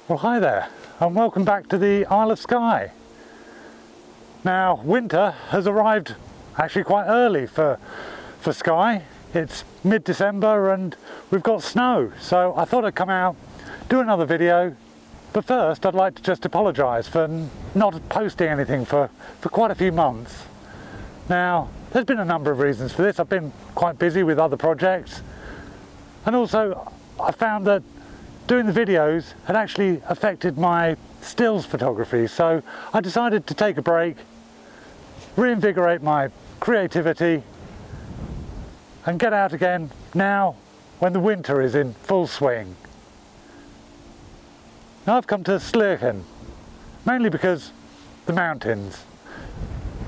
Well, hi there, and welcome back to the Isle of Skye. Now, winter has arrived actually quite early for Skye. It's mid-December and we've got snow, so I thought I'd come out, do another video. But first, I'd like to just apologise for not posting anything for quite a few months. Now, there's been a number of reasons for this. I've been quite busy with other projects, and also I found that doing the videos had actually affected my stills photography, so I decided to take a break, reinvigorate my creativity and get out again now when the winter is in full swing. Now I've come to Sligachan, mainly because the mountains.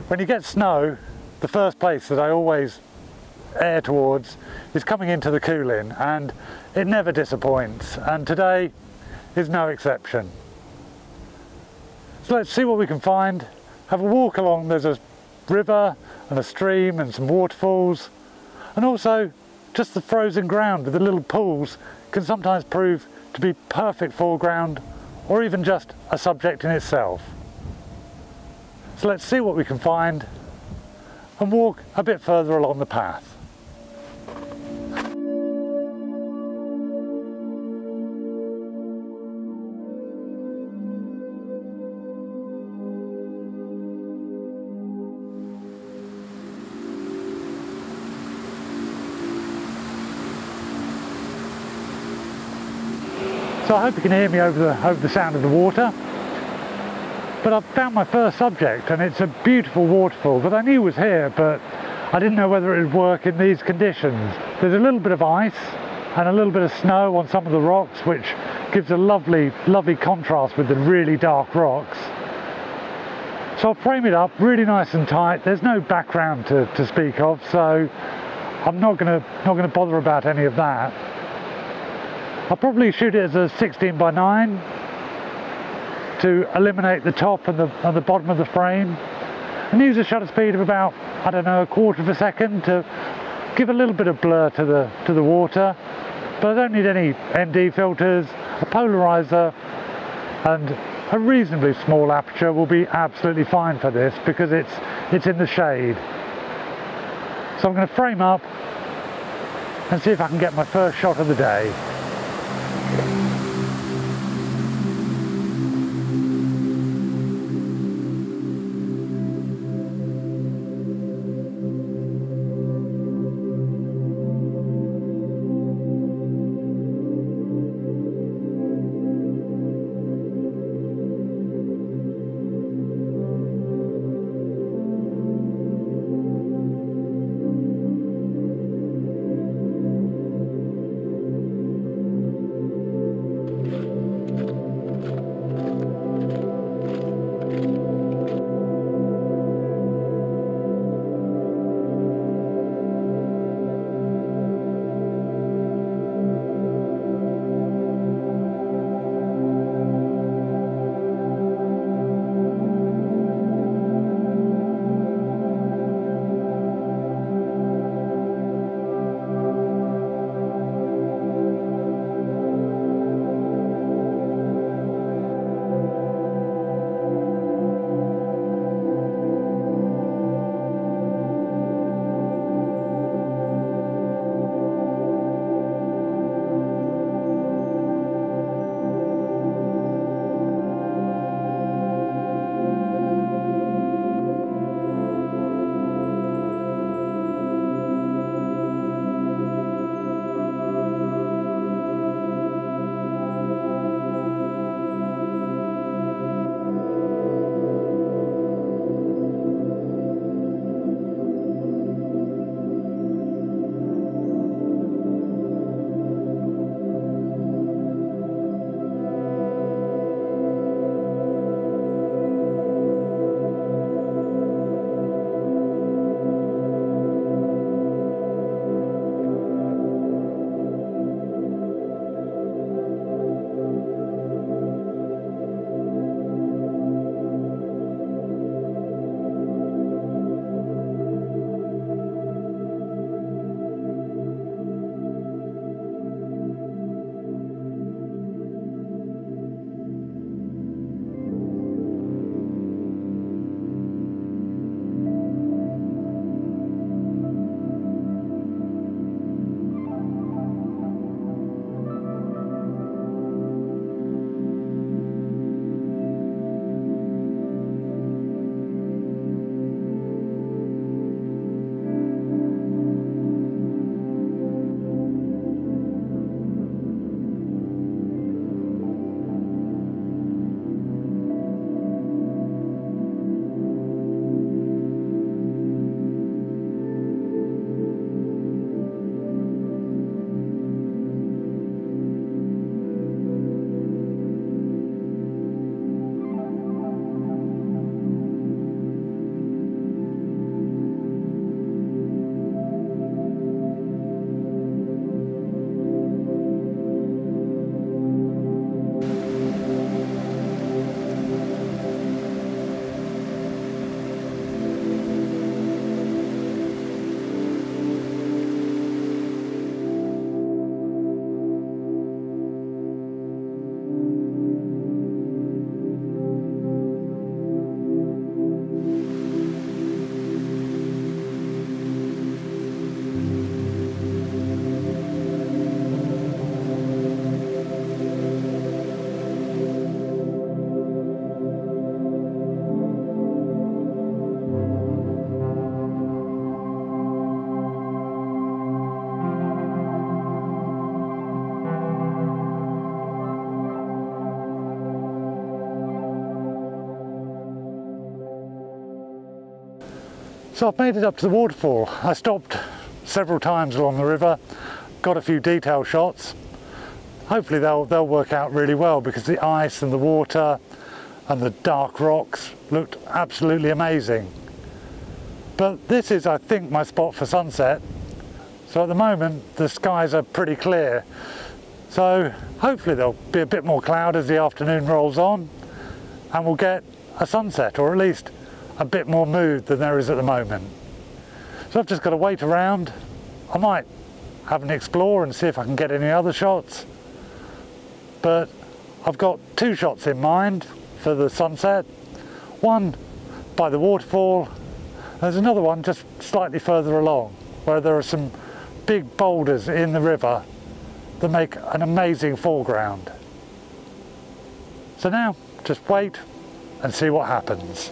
When you get snow, the first place that I always air towards is coming into the Cuillin, and it never disappoints, and today is no exception. So let's see what we can find, have a walk along. There's a river and a stream and some waterfalls, and also just the frozen ground with the little pools can sometimes prove to be perfect foreground or even just a subject in itself. So let's see what we can find and walk a bit further along the path. So I hope you can hear me over the sound of the water. But I've found my first subject, and it's a beautiful waterfall that I knew was here, but I didn't know whether it would work in these conditions. There's a little bit of ice and a little bit of snow on some of the rocks, which gives a lovely contrast with the really dark rocks. So I'll frame it up really nice and tight. There's no background to speak of, so I'm not gonna bother about any of that. I'll probably shoot it as a 16:9 to eliminate the top and the bottom of the frame, and use a shutter speed of about, I don't know, 1/4 of a second to give a little bit of blur to the water. But I don't need any ND filters. A polarizer and a reasonably small aperture will be absolutely fine for this, because it's in the shade. So I'm going to frame up and see if I can get my first shot of the day. So I've made it up to the waterfall. I stopped several times along the river, got a few detail shots. Hopefully they'll work out really well, because the ice and the water and the dark rocks looked absolutely amazing. But this is, I think, my spot for sunset. So at the moment the skies are pretty clear. So hopefully there'll be a bit more cloud as the afternoon rolls on and we'll get a sunset, or at least a bit more mood than there is at the moment. So I've just got to wait around. I might have an explore and see if I can get any other shots. But I've got two shots in mind for the sunset. One by the waterfall. There's another one just slightly further along where there are some big boulders in the river that make an amazing foreground. So now just wait and see what happens.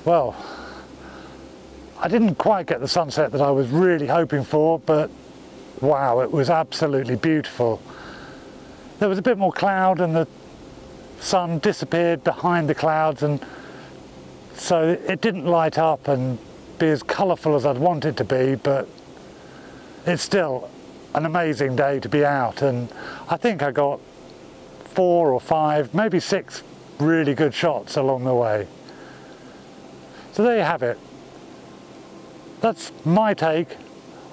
Well, I didn't quite get the sunset that I was really hoping for, but wow, it was absolutely beautiful. There was a bit more cloud and the sun disappeared behind the clouds, and so it didn't light up and be as colourful as I'd want it to be, but it's still an amazing day to be out, and I think I got 4 or 5, maybe 6 really good shots along the way. So there you have it. That's my take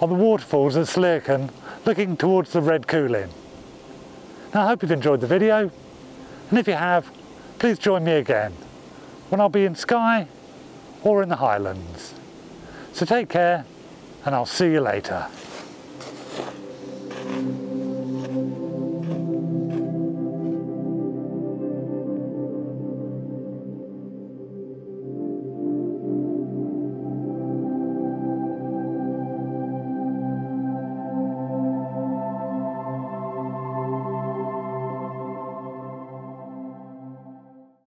on the waterfalls at Sligachan, looking towards the Red Cuillin. Now I hope you've enjoyed the video, and if you have, please join me again when I'll be in Skye or in the Highlands. So take care, and I'll see you later.